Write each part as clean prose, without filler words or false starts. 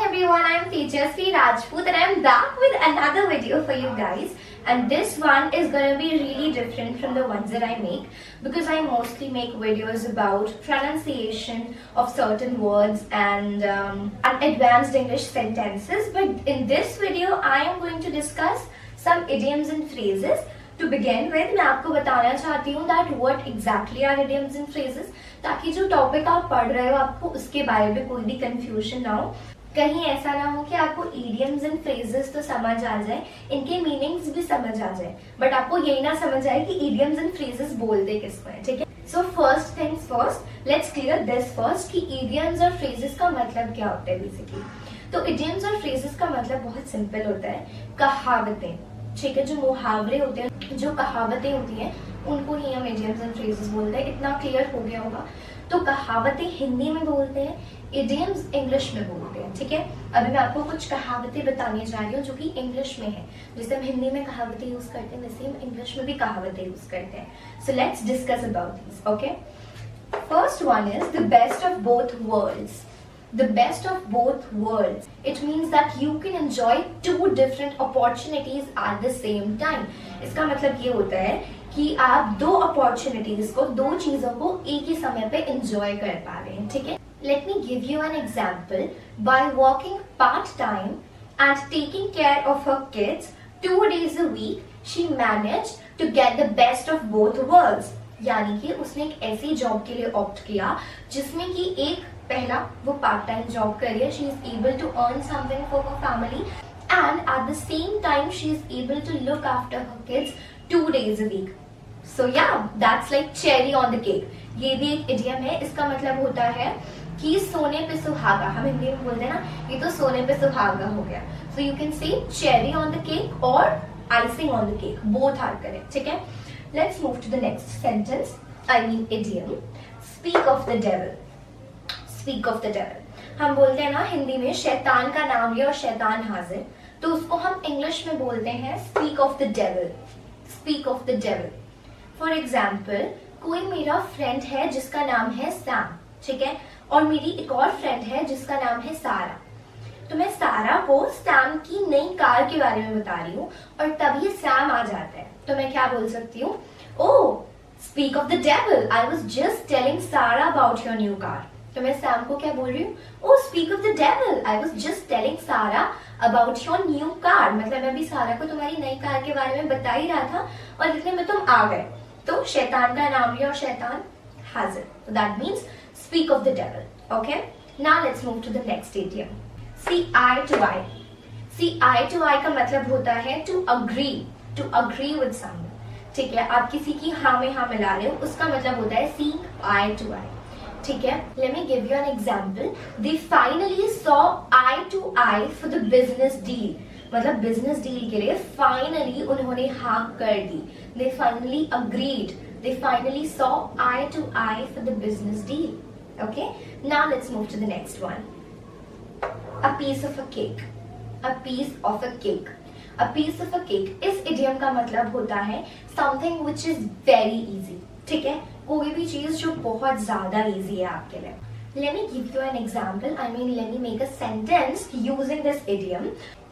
everyone, I am teacher Sri Rajput and I am back with another video for you guys, and this one is going to be really different from the ones that I make because I mostly make videos about pronunciation of certain words and advanced English sentences, but in this video I am going to discuss some idioms and phrases. To begin with, मैं आपको बताना चाहती हूँ that what exactly are idioms and phrases, ताकि जो topic आप पढ़ रहे हो आपको उसके बारे में कोई भी कंफ्यूजन ना हो। कहीं ऐसा ना हो कि आपको idioms and phrases तो समझ आ जाए, इनके मीनिंग्स भी समझ आ जाए, बट आपको यही ना समझ आए कि idioms and phrases बोलते किसको है, ठीक है? So first things first, let's clear this first कि idioms और phrases का मतलब क्या होता है बेसिकली। तो idioms और phrases का मतलब बहुत सिंपल होता है, कहावतें, ठीक है? जो मुहावरे होते हैं, जो कहावतें होती हैं, उनको ही हम idioms and phrases बोलते हैं। इतना क्लियर हो गया होगा। तो कहावतें हिंदी में बोलते हैं, idioms इंग्लिश में बोलते हैं, ठीक है? अभी मैं आपको कुछ कहावतें बताने जा रही हूँ जो कि इंग्लिश में है। जैसे हम हिंदी में कहावतें यूज करते हैं वैसे हम इंग्लिश में भी कहावतें यूज करते हैं। So let's discuss about this, okay? First one is the best of both worlds. The best of both worlds. It means that you can enjoy two different opportunities at the same time. इसका मतलब ये होता है कि आप दो opportunities को, दो चीजों को एक ही समय पे enjoy कर पा रहे हैं, ठीक है? Let me give you an example. By working part-time and taking care of her kids 2 days a week, she managed to get the best of both worlds. यानी कि उसने एक ऐसी जॉब के लिए ऑप्ट किया जिसमें कि एक पहला वो पार्ट टाइम जॉब कर रही है, she is able to earn something for her family and at the same time she is able to look after her kids 2 days a week. So yeah that's like cherry on the cake. ये भी एक idiom है. इसका मतलब होता है कि सोने पे सुहागा. हम हिंदी में बोलते हैं ना, ये तो सोने पे सुहागा हो गया. So you can say cherry on the cake और icing on the cake. Both are correct, ठीक है? Let's move to the next sentence. I mean idiom. Speak of the devil. Speak of the devil. हम बोलते हैं ना हिंदी में शैतान का नाम लिया और शैतान हाजिर, तो उसको हम इंग्लिश में बोलते हैं speak of the devil. Speak of the devil. For example, कोई मेरा फ्रेंड है जिसका नाम है सैम, ठीक है? और मेरी एक और फ्रेंड है जिसका नाम है सारा. तो मैं सारा को सैम की नई कार के बारे में बता रही हूँ और तभी सैम आ जाता है, तो मैं क्या बोल सकती हूँ? Oh, speak of the devil, I was just telling Sara about your new car. तो मैं सैम को क्या बोल रही हूँ? Oh, speak of the devil, I was just telling Sara about your new car. मतलब मैं भी सारा को तुम्हारी नई कार के बारे में बता ही रहा था और इतने में तुम आ गए. तो शैतान का नाम लिया और शैतान हाजिर. So that means speak of the devil. Okay? Now let's move to the next idiom. See eye to eye. See eye to eye का मतलब होता है to agree with someone. ठीक है? आप किसी की हाँ में हाँ मिला रहे हो, उसका मतलब होता है see eye to eye. ठीक है? Let me give you an example. They finally saw eye to eye for the business deal. मतलब business deal के लिए finally उन्होंने हाँ कर दी. They finally agreed. They finally saw eye to eye for the business deal. Okay? Now let's move to the next one. A piece of a cake. A piece of a cake. A piece of a cake. इस idiom का मतलब होता है something which is very easy. ठीक है? कोई भी चीज जो बहुत ज्यादा easy है आपके लिए. Let me give you an example. Let me make a sentence using this idiom.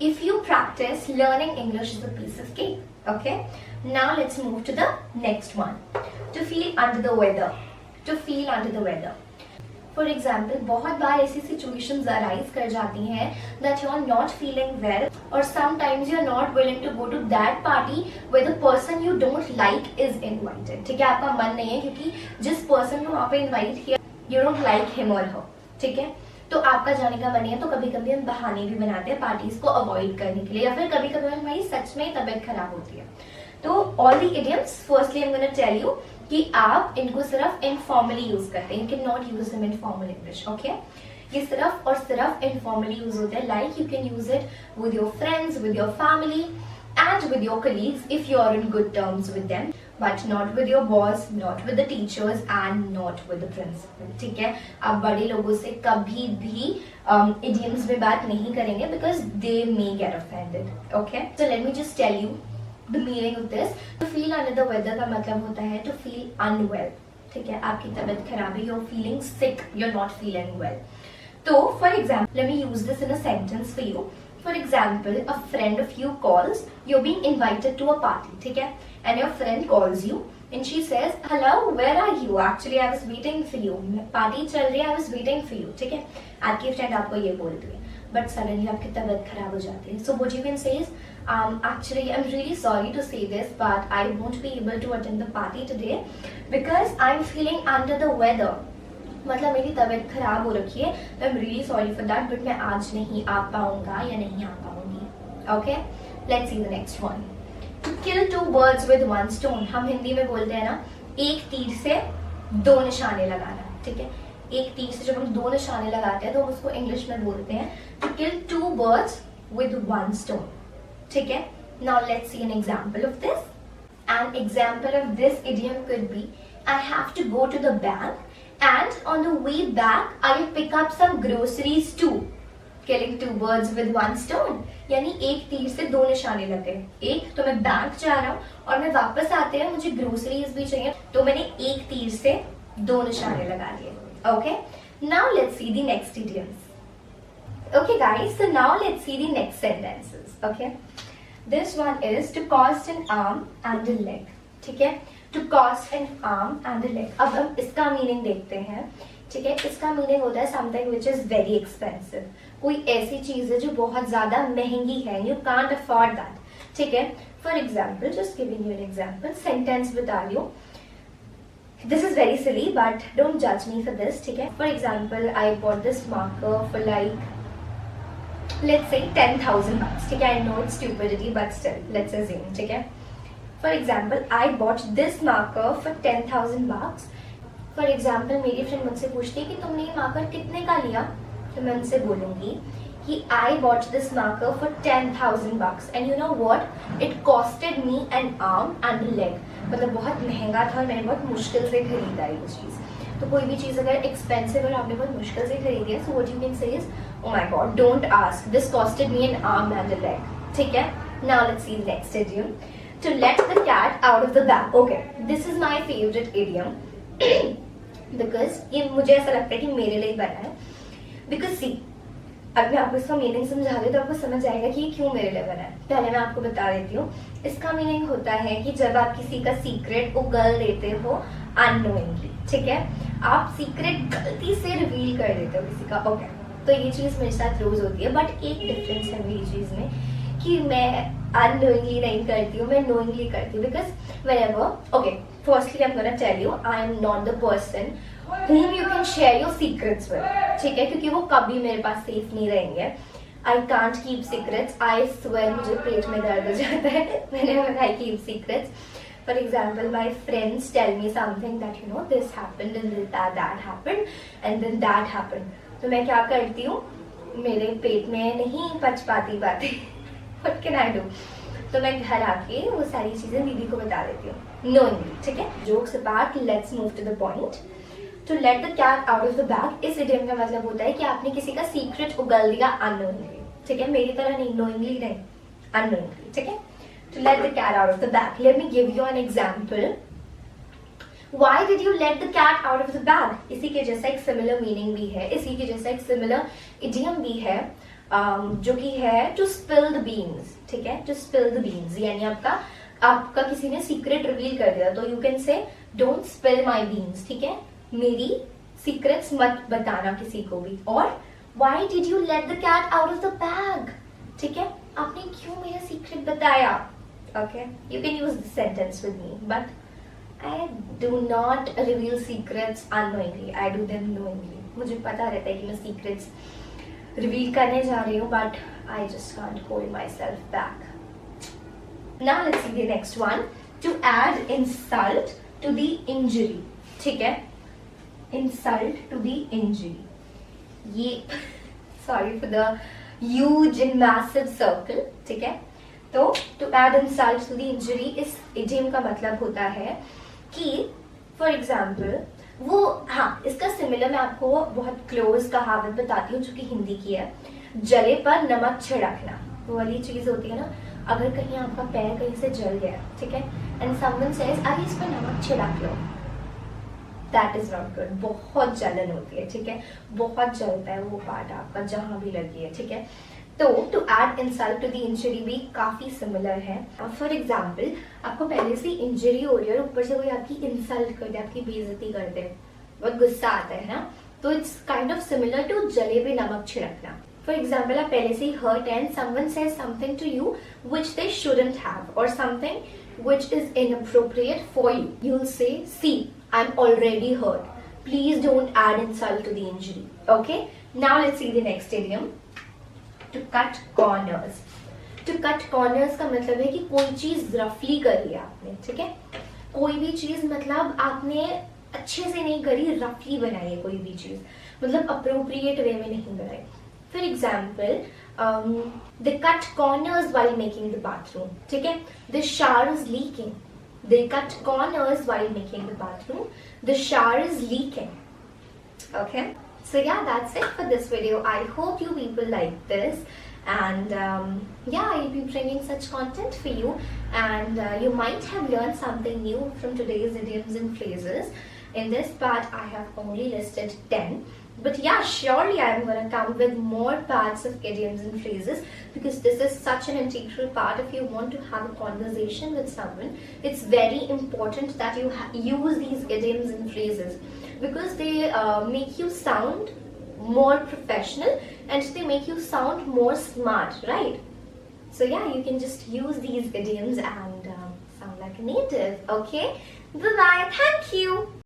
If you practice, learning English is a piece of cake. Okay? Now let's move to the next one. To feel under the weather. To feel under the weather. For example, बहुत बार ऐसी situations arise कर जाती हैं that you are not feeling well और sometimes you are not willing to go to that party where the person you don't like is invited. ठीक है? आपका मन नहीं है क्योंकि जिस पर्सन को वहाँ पे इन्वाइट किया यू डोंट लाइक हिम और हर. ठीक है? तो आपका जाने का मन नहीं है, तो कभी कभी हम बहाने भी बनाते हैं पार्टीज को अवॉइड करने के लिए, या फिर कभी कभी हमारी सच में तबीयत खराब होती है. तो all the idioms, firstly I am gonna tell you कि आप इनको सिर्फ इनफॉर्मली यूज करते हैं. You can not use them in formal English. Okay? ये सिर्फ और सिर्फ इनफॉर्मली यूज होते हैं. Like you can use it with your friends, with your family and with your colleagues if you are in good terms with them, but not with your boss, not with the teachers and not with the principal. ठीक है? आप बड़े लोगों से कभी भी idioms में बात नहीं करेंगे because they may get offended. Okay? So let me just tell you the meaning of this. To feel under the weather का मतलब होता है to feel unwell. ठीक है? आपकी तबीयत खराब है, you're feeling sick, you're not feeling well. तो for example let me use this in a sentence for you. For example a friend of you calls, you being invited to a party, ठीक है, and your friend calls you and she says hello where are you, actually I was waiting for you, party चल रही है, I was waiting for you, ठीक है. आपकी friend आपको ये बोलती है बट सडनली आपकी तबीयत खराब हो जाती है. सो व्हाट यू कैन से is actually I'm really sorry to say this but I won't be able to attend the party today because I'm feeling under the weather. मतलब मेरी तबीयत खराब हो रखी है, I am really sorry for that, but मैं आज नहीं आ पाऊंगा या नहीं आ पाऊंगी. Okay, let's see the next one. To kill two birds with one stone. हम हिंदी में बोलते हैं ना, एक तीर से दो निशाने लगाना, ठीक है. एक तीर से जब हम दो निशाने लगाते हैं तो हम उसको इंग्लिश में बोलते हैं to kill two birds with one stone, ठीक है. Now let's see an example of this. An example of this idiom could be, I have to go to the bank and on the way back I'll pick up some groceries too. Killing two birds with one stone. यानी एक तीर से दो निशाने लगे. एक तो मैं बैंक जा रहा हूँ और मैं वापस आते हैं मुझे ग्रोसरीज भी चाहिए, तो मैंने एक तीर से दो निशाने लगा लिए. Okay, now let's see the next idioms. Okay guys, so now let's see the next sentences. Okay, this one is to cost an arm and a leg. ठीक है, to cost an arm and a leg. अब हम इसका meaning देखते हैं. ठीक है, इसका मीनिंग होता है something which is very expensive. कोई ऐसी चीज है जो बहुत ज्यादा महंगी है, you can't afford that. ठीक है, for example, just giving you an example, sentence बता रही हूँ. This is very silly but don't judge me for this. ठीक है, for example, I bought this marker for like let's say 10,000 bucks. ठीक है, I know it's stupidity but still let's assume. ठीक है, for example, I bought this marker for 10,000 bucks. For example, मेरी friend मुझसे पूछती है कि तुमने ये मार्कर कितने का लिया, तो मैं उनसे बोलूंगी कि I bought this marker for 10,000 bucks and you know what, it costed me an arm and a leg. मतलब बहुत महंगा था और मैंने बहुत मुश्किल से खरीदा ये चीज. तो कोई भी चीज अगर एक्सपेंसिव और आपने बहुत मुश्किल से खरीदी है, so what you can say is, oh my god, don't ask, this costed me an arm and a leg. ठीक है, now let's see the next idiom. To let the cat out of the bag. Okay, this is my favorite idiom because ये मुझे ऐसा लगता है कि मेरे लिए बना है. Because see, अब मैं आपको इसका मीनिंग समझा रही हूँ तो आपको समझ आएगा कि ये क्यों मेरे लिए बना है. पहले मैं आपको बता देती हूँ. इसका मीनिंग होता है कि जब आप किसी का सीक्रेट उगल देते हो अननोइंगली, ठीक है, आप सीक्रेट गलती से रिवील कर देते हो किसी का. ओके, तो ये चीज मेरे साथ रोज होती है बट एक डिफरेंस है मेरी चीज में कि मैं अननोइंगली नहीं करती हूँ, मैं नोइंगली करती हूँ. Because whenever, okay, firstly I am gonna tell you, I am not the person whom you can share your secrets with. ठीक है, क्योंकि वो कभी मेरे पास सेफ नहीं रहेंगे. I can't keep secrets. I swear मुझे पेट में दर्द हो जाता है whenever I keep secrets. For example, my friends tell me something that you know this happened and that happened and then that happened. तो मैं क्या करती हूँ, मेरे पेट में नहीं पच पाती बातें. What can I do? तो मैं घर आके वो सारी चीजें दीदी को बता देती हूँ. Knowingly, ठीक है. Jokes apart, let's move to the point. To let the cat out of the bag, इस idiom का मतलब होता है कि आपने किसी का सीक्रेट उगल दिया unknowingly. ठीक है, मेरी तरह नहीं, knowingly नहीं, unknowingly. ठीक है, to let the cat out of the bag. Let me give you an example. Why did you let the cat out of the bag? इसी के जैसा एक similar meaning भी है, इसी के जैसा एक similar idiom भी है, जो कि है to spill the beans. ठीक है, to spill the beans यानी आपका किसी ने सीक्रेट रिवील कर दिया, तो you can say don't spill my beans. ठीक है, मेरी सीक्रेट्स मत बताना किसी को भी. और why did you let the cat out of the bag? ठीक है, आपने क्यों मेरा सीक्रेट बताया. Okay, you can use this sentence with me, but I do not reveal secrets unknowingly. I do them knowingly. मुझे पता रहता है कि मैं सीक्रेट्स रिवील करने जा रही हूँ, but I just can't hold myself back. Now let's see the next one. To add insult to the injury. ठीक है, insult to the injury. ये sorry for the huge and massive circle. ठीक है, तो to add insult to the injury इस idiom का मतलब होता है कि for example वो, हाँ, इसका सिमिलर मैं आपको बहुत क्लोज कहावत बताती हूँ जो कि हिंदी की है. जले पर नमक छिड़कना, वो वाली चीज होती है ना, अगर कहीं आपका पैर कहीं से जल गया, ठीक है, एंड समवन सेज अरे इस पर नमक छिड़क लो, दैट इज नॉट गुड। बहुत जलन होती है, ठीक है, बहुत जलता है वो पार्ट आपका जहां भी लगी है, ठीक है। तो to add insult to the injury भी काफी सिमिलर है। फॉर एग्जाम्पल, आपको पहले से इंजरी हो रही है और ऊपर से कोई आपकी इंसल्ट कर दे, आपकी बेइज्जती कर दे, बहुत गुस्सा आता है ना, तो it's kind of similar to जले पे नमक छिड़कना। फॉर एग्जाम्पल, आप पहले से ही hurt and someone says something to you which they shouldn't have और something which is inappropriate for you, you will say, see I am already hurt, please don't add insult to the injury. Okay, now let's see the next idiom, to cut corners. To cut corners का मतलब है कि कोई चीज रफली करी है आपने, ठीक है, कोई भी चीज मतलब आपने अच्छे से नहीं करी, रफली बनाई है कोई भी चीज, मतलब अप्रोप्रिएट वे में नहीं बनाई। For example, they cut corners while making the bathroom, ठीक है, the shower is leaking, they cut corners while making the bathroom, the shower is leaking. Okay, so yeah, that's it for this video. I hope you people like this, and yeah, I'll be bringing such content for you, and you might have learned something new from today's idioms and phrases. In this part I have only listed 10, but yeah, surely I'm going to come with more parts of idioms and phrases, because this is such an integral part. If you want to have a conversation with someone, it's very important that you use these idioms and phrases, because they make you sound more professional and they make you sound more smart, right? So yeah, you can just use these idioms and sound like a native. Okay, bye bye, thank you.